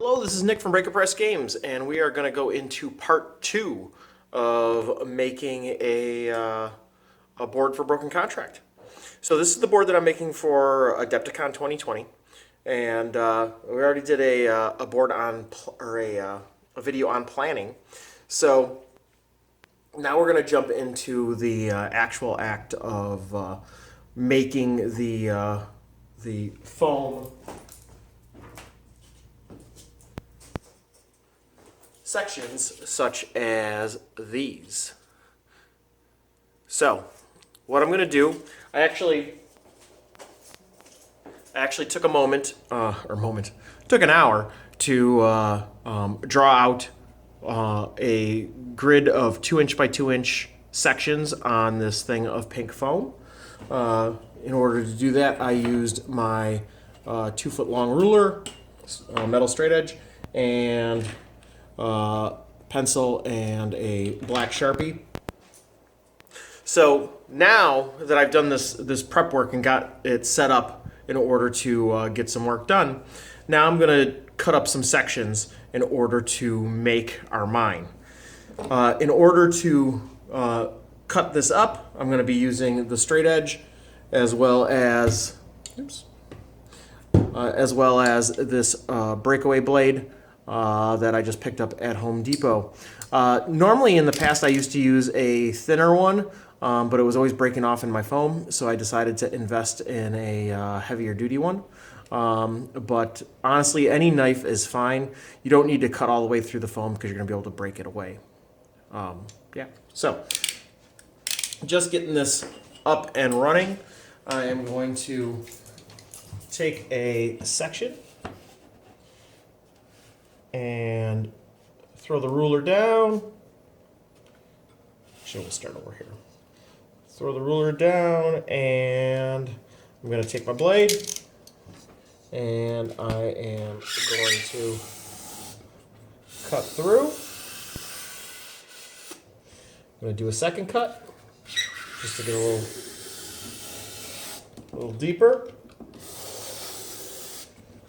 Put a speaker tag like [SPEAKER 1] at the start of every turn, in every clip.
[SPEAKER 1] Hello, this is Nick from Press Games, and we are going to go into part 2 of making a board for Broken Contract. So this is the board that I'm making for AdeptiCon 2020, and we already did a board on a video on planning. So now we're going to jump into the actual act of making the foam sections such as these. So what I'm going to do, I actually took a took an hour to draw out a grid of 2" by 2" sections on this thing of pink foam. In order to do that, I used my 2-foot long ruler, metal straight edge, and pencil and a black Sharpie. So now that I've done this prep work and got it set up in order to get some work done, now I'm going to cut up some sections in order to make our mine. In order to cut this up, I'm going to be using the straight edge as well as this breakaway blade that I just picked up at Home Depot. Normally in the past I used to use a thinner one, but it was always breaking off in my foam, so I decided to invest in a heavier duty one. But honestly, any knife is fine. You don't need to cut all the way through the foam because you're going to be able to break it away. Yeah, so just getting this up and running, I am going to take a section and throw the ruler down. Actually, we'll start over here. Throw the ruler down, and I'm going to take my blade, and I am going to cut through. I'm going to do a second cut, just to get a little deeper.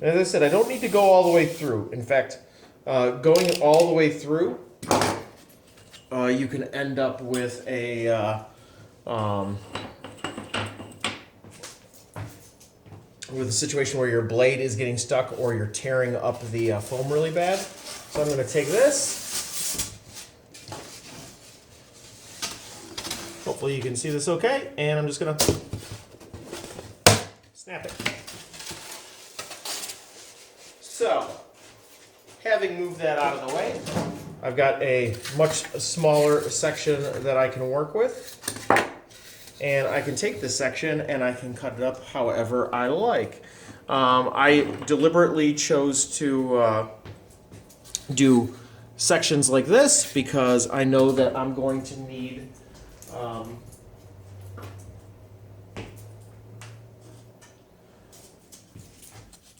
[SPEAKER 1] And as I said, I don't need to go all the way through. In fact, going all the way through, you can end up with a situation where your blade is getting stuck or you're tearing up the foam really bad. So I'm going to take this. Hopefully you can see this okay, and I'm just going to snap it. So, having moved that out of the way, I've got a much smaller section that I can work with. And I can take this section and I can cut it up however I like. I deliberately chose to do sections like this because I know that I'm going to need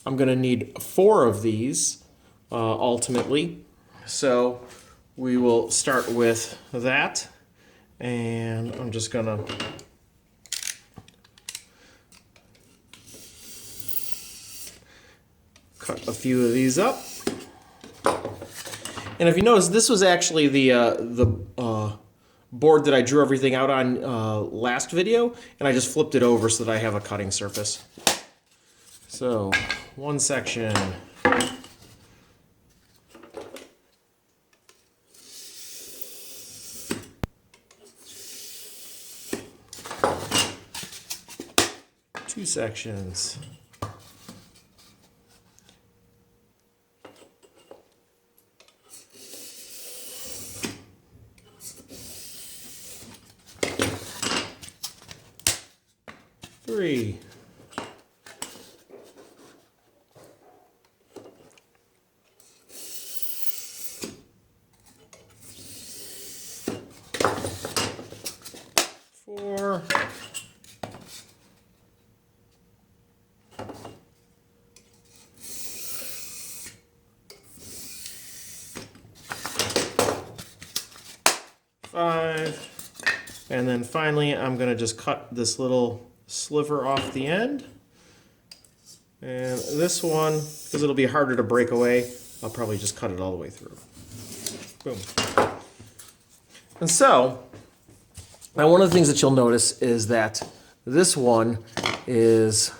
[SPEAKER 1] I'm going to need 4 of these ultimately. So we will start with that, and I'm just going to cut a few of these up. And if you notice, this was actually the board that I drew everything out on last video, and I just flipped it over so that I have a cutting surface. So, one section. Two sections. Three. Four. 5. And then finally, I'm going to just cut this little sliver off the end. And this one, because it'll be harder to break away, I'll probably just cut it all the way through. Boom. And so, now one of the things that you'll notice is that this one is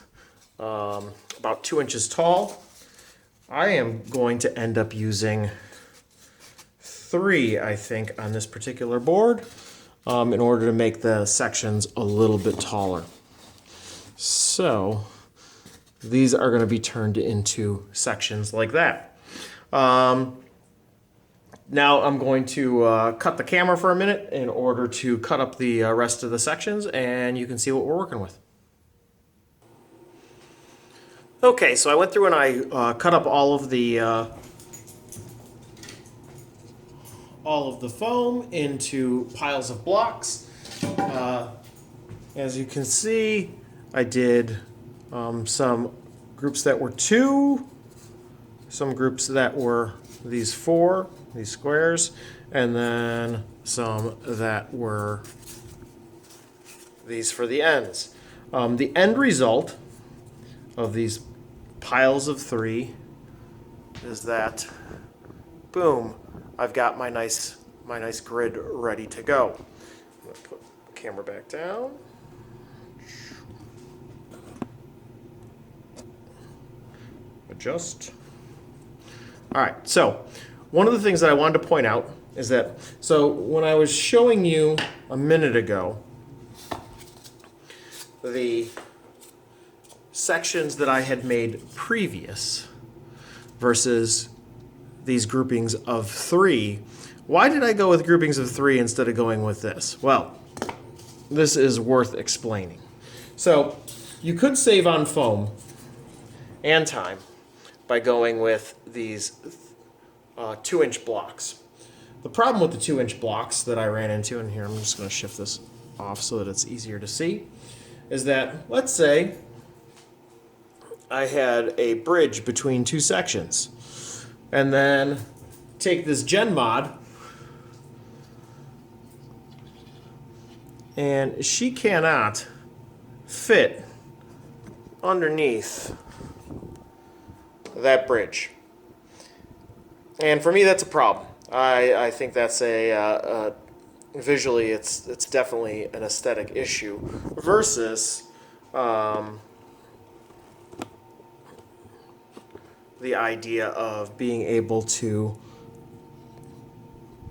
[SPEAKER 1] about 2 inches tall. I am going to end up using 3, I think, on this particular board in order to make the sections a little bit taller. So these are going to be turned into sections like that. Now I'm going to cut the camera for a minute in order to cut up the rest of the sections, and you can see what we're working with. Okay, so I went through and I cut up all of the foam into piles of blocks. As you can see, I did some groups that were 2, some groups that were these 4, these squares, and then some that were these for the ends. The end result of these piles of 3 is that, boom, I've got my nice grid ready to go. I'm going to put the camera back down. Adjust. All right, so one of the things that I wanted to point out is that, so when I was showing you a minute ago the sections that I had made previous versus these groupings of 3, why did I go with groupings of 3 instead of going with this? Well, this is worth explaining. So you could save on foam and time by going with these 2-inch blocks. The problem with the 2-inch blocks that I ran into, and here I'm just going to shift this off so that it's easier to see, is that, let's say I had a bridge between 2 sections, and then take this gen mod, and she cannot fit underneath that bridge. And for me, that's a problem. I think that's visually, it's definitely an aesthetic issue versus the idea of being able to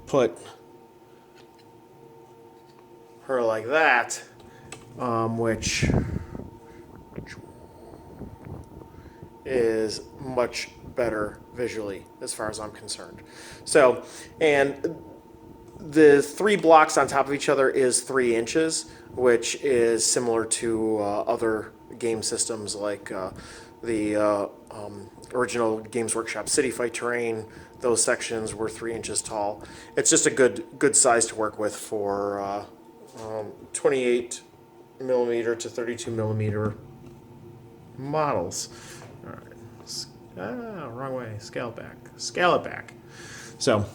[SPEAKER 1] put her like that, which is much better visually as far as I'm concerned. So, and the 3 blocks on top of each other is 3 inches, which is similar to other game systems like the original Games Workshop City Fight Terrain. Those sections were 3 inches tall. It's just a good size to work with for 28 millimeter to 32 millimeter models. All right. Wrong way. Scale it back. So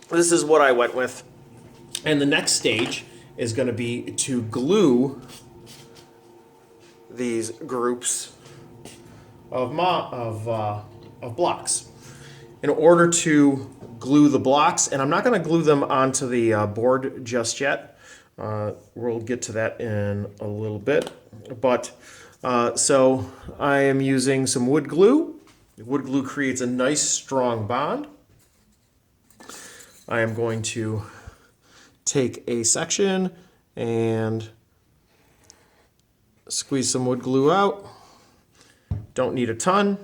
[SPEAKER 1] this is what I went with. And the next stage is going to be to glue these groups of blocks. In order to glue the blocks, and I'm not going to glue them onto the board just yet. We'll get to that in a little bit. But so I am using some wood glue. Wood glue creates a nice strong bond. I am going to take a section and squeeze some wood glue out. Don't need a ton.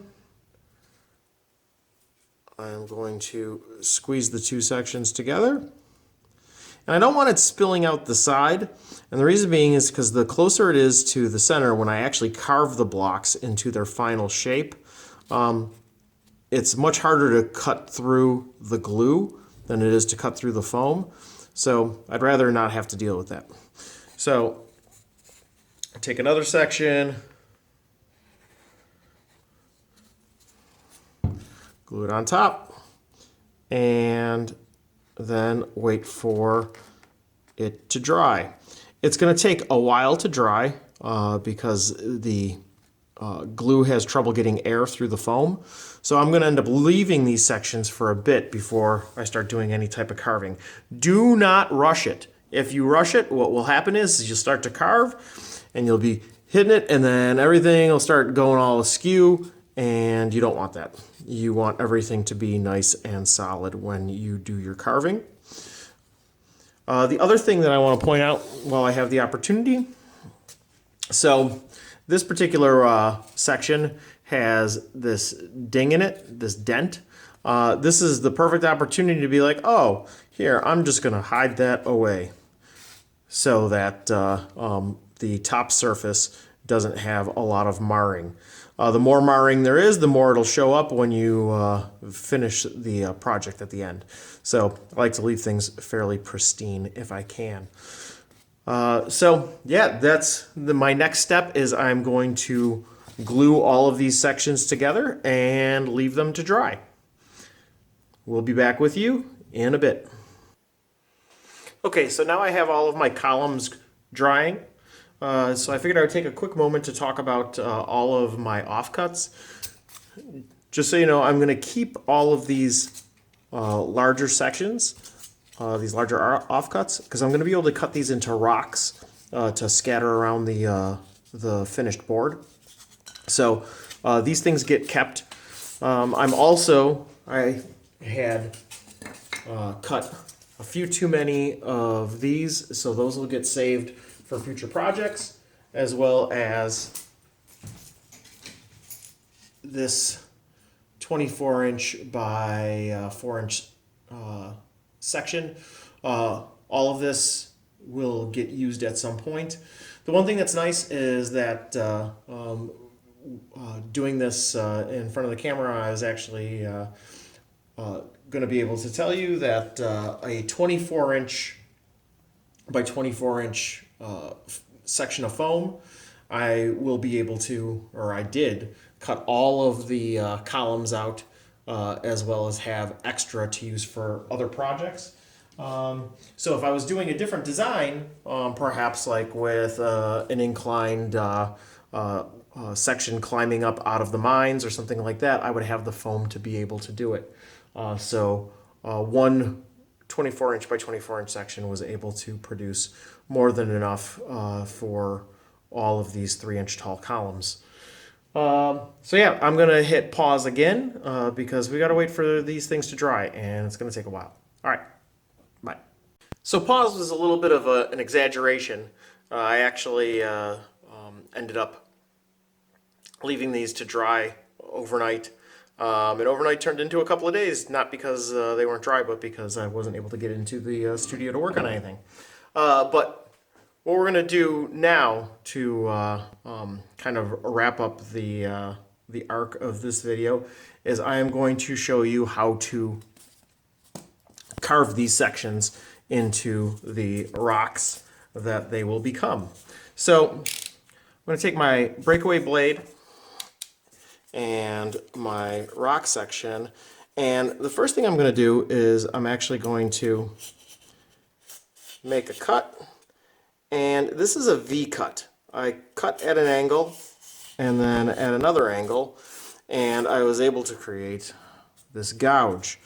[SPEAKER 1] I'm going to squeeze the 2 sections together. And I don't want it spilling out the side. And the reason being is because the closer it is to the center, when I actually carve the blocks into their final shape, it's much harder to cut through the glue than it is to cut through the foam. So I'd rather not have to deal with that. So take another section, glue it on top, and then wait for it to dry. It's going to take a while to dry because the glue has trouble getting air through the foam. So I'm going to end up leaving these sections for a bit before I start doing any type of carving. Do not rush it. If you rush it, what will happen is you'll start to carve and you'll be hitting it, and then everything will start going all askew, and you don't want that. You want everything to be nice and solid when you do your carving. The other thing that I want to point out while I have the opportunity, so this particular section has this ding in it, this dent. This is the perfect opportunity to be like, oh, here, I'm just going to hide that away so that the top surface doesn't have a lot of marring. The more marring there is, the more it'll show up when you finish the project at the end. So I like to leave things fairly pristine if I can. So yeah, that's my next step is I'm going to glue all of these sections together and leave them to dry. We'll be back with you in a bit. Okay, so now I have all of my columns drying. So I figured I would take a quick moment to talk about all of my offcuts. Just so you know, I'm going to keep all of these larger sections, these larger offcuts, because I'm going to be able to cut these into rocks to scatter around the finished board. So these things get kept. I had cut a few too many of these, so those will get saved for future projects, as well as this 24-inch by 4-inch section. All of this will get used at some point. The one thing that's nice is that doing this in front of the camera, I was actually going to be able to tell you that a 24-inch by 24-inch section of foam, I will be able to, or I did, cut all of the columns out as well as have extra to use for other projects. So if I was doing a different design, perhaps like with an inclined section climbing up out of the mines or something like that, I would have the foam to be able to do it. So one 24-inch by 24-inch section was able to produce more than enough for all of these 3-inch tall columns. So yeah, I'm going to hit pause again because we got to wait for these things to dry, and it's going to take a while. All right, bye. So pause was a little bit of an exaggeration. I actually ended up leaving these to dry overnight. And overnight turned into a couple of days, not because they weren't dry, but because I wasn't able to get into the studio to work on anything. But what we're going to do now to kind of wrap up the arc of this video is I am going to show you how to carve these sections into the rocks that they will become. So I'm going to take my breakaway blade and my rock section, and the first thing I'm going to do is I'm actually going to make a cut, and this is a V cut. I cut at an angle and then at another angle, and I was able to create this gouge.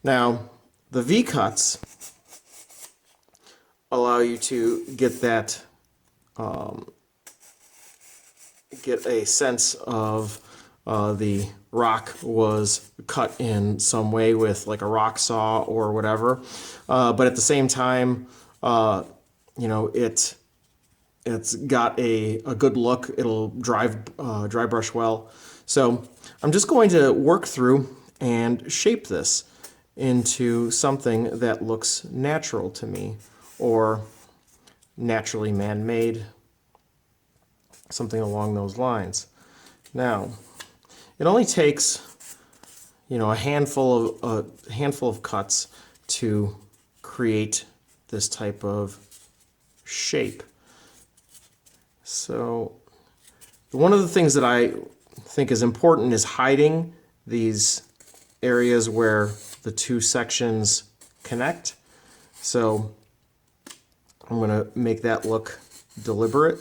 [SPEAKER 1] Now the V cuts allow you to get that get a sense of the rock was cut in some way with like a rock saw or whatever, but at the same time, you know, it's got a good look. It'll dry brush well. So I'm just going to work through and shape this into something that looks natural to me, or naturally man-made, something along those lines. Now, it only takes, you know, a handful of cuts to create this type of shape. So one of the things that I think is important is hiding these areas where the two sections connect. So I'm going to make that look deliberate.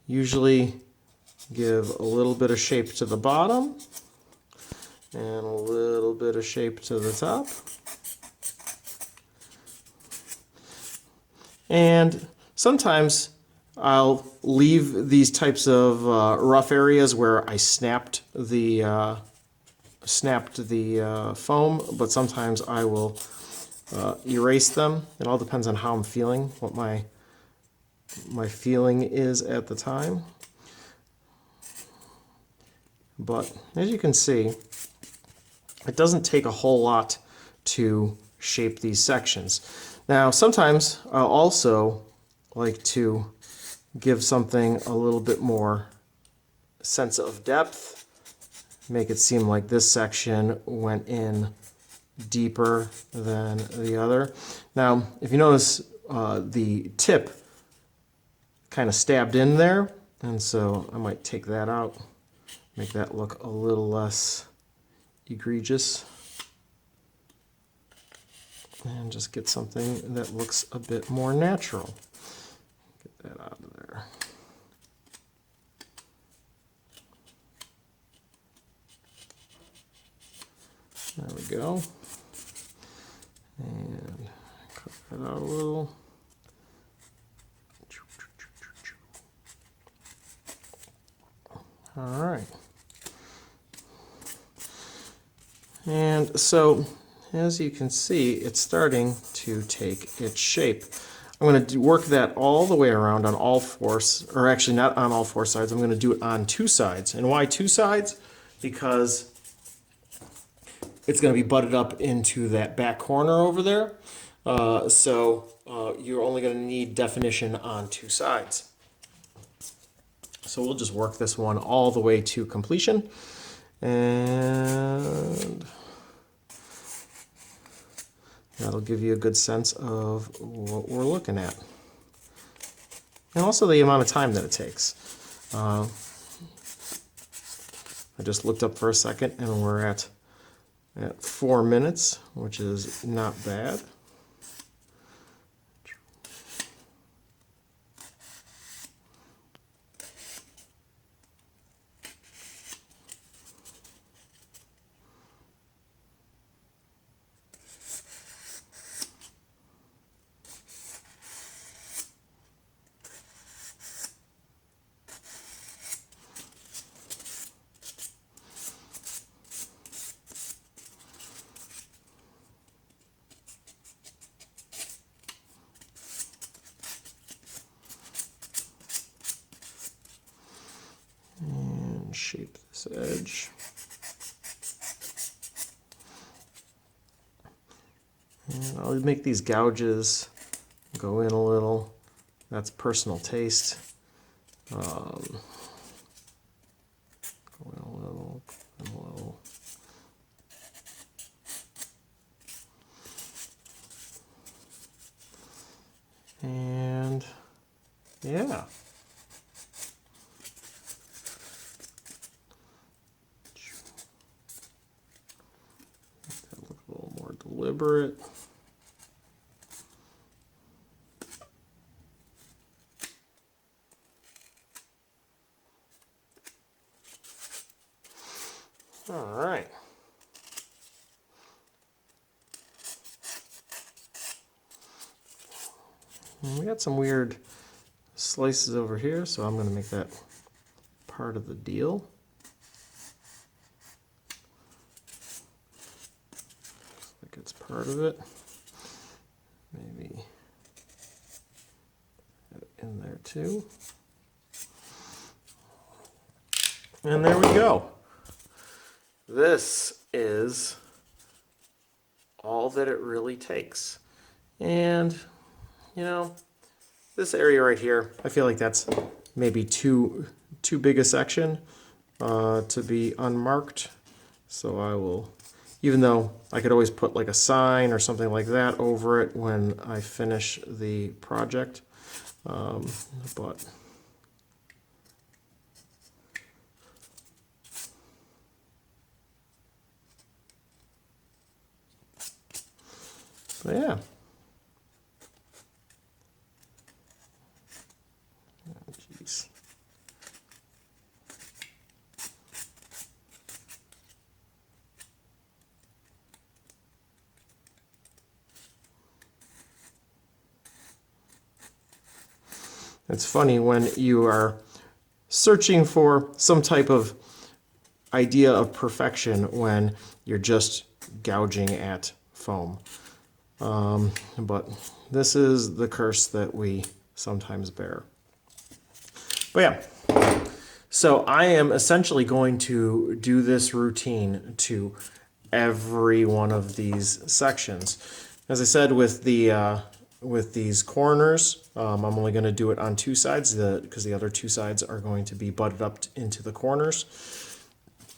[SPEAKER 1] usually give a little bit of shape to the bottom and a little bit of shape to the top. And sometimes I'll leave these types of rough areas where I snapped the foam, but sometimes I will erase them. It all depends on how I'm feeling, what my feeling is at the time. But as you can see, it doesn't take a whole lot to shape these sections. Now, sometimes I'll also like to give something a little bit more sense of depth, make it seem like this section went in deeper than the other. Now, if you notice, the tip kind of stabbed in there, and so I might take that out, make that look a little less egregious, and just get something that looks a bit more natural. Get that out of there. There we go. And cut that out a little. All right. And so, as you can see, it's starting to take its shape. I'm going to work that all the way around on all four, or actually not on all four sides. I'm going to do it on two sides. And why two sides? Because it's going to be butted up into that back corner over there. So you're only going to need definition on two sides. So we'll just work this one all the way to completion. And that'll give you a good sense of what we're looking at. And also the amount of time that it takes. I just looked up for a second and we're at 4 minutes, which is not bad. Shape this edge. And I'll make these gouges go in a little. That's personal taste. Go in a little, and a little. And yeah. Deliberate. All right. And we got some weird slices over here, so I'm going to make that part of the deal. It's part of it. Maybe add it in there too. And there we go. This is all that it really takes. And, you know, this area right here, I feel like that's maybe too big a section to be unmarked. So I will, even though I could always put like a sign or something like that over it when I finish the project. But yeah. Oh, jeez. It's funny when you are searching for some type of idea of perfection when you're just gouging at foam. But this is the curse that we sometimes bear. But yeah, so I am essentially going to do this routine to every one of these sections. As I said, with these corners, I'm only going to do it on two sides because the other two sides are going to be butted up into the corners.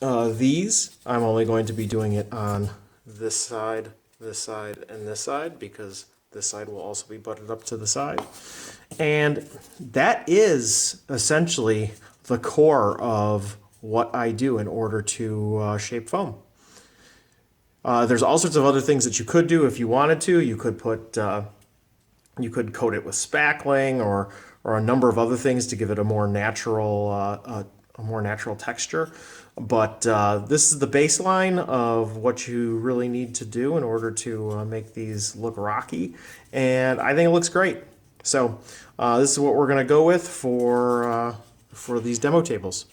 [SPEAKER 1] These, I'm only going to be doing it on this side, and this side, because this side will also be butted up to the side. And that is essentially the core of what I do in order to shape foam. There's all sorts of other things that you could do if you wanted to. You could you could coat it with spackling or a number of other things to give it a more natural texture. But this is the baseline of what you really need to do in order to make these look rocky, and I think it looks great. So this is what we're going to go with for these demo tables.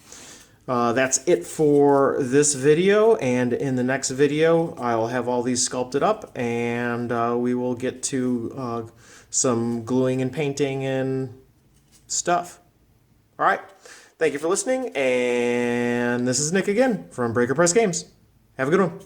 [SPEAKER 1] That's it for this video, and in the next video I'll have all these sculpted up, and we will get to some gluing and painting and stuff. All right, thank you for listening, and this is Nick again from Breaker Press Games. Have a good one.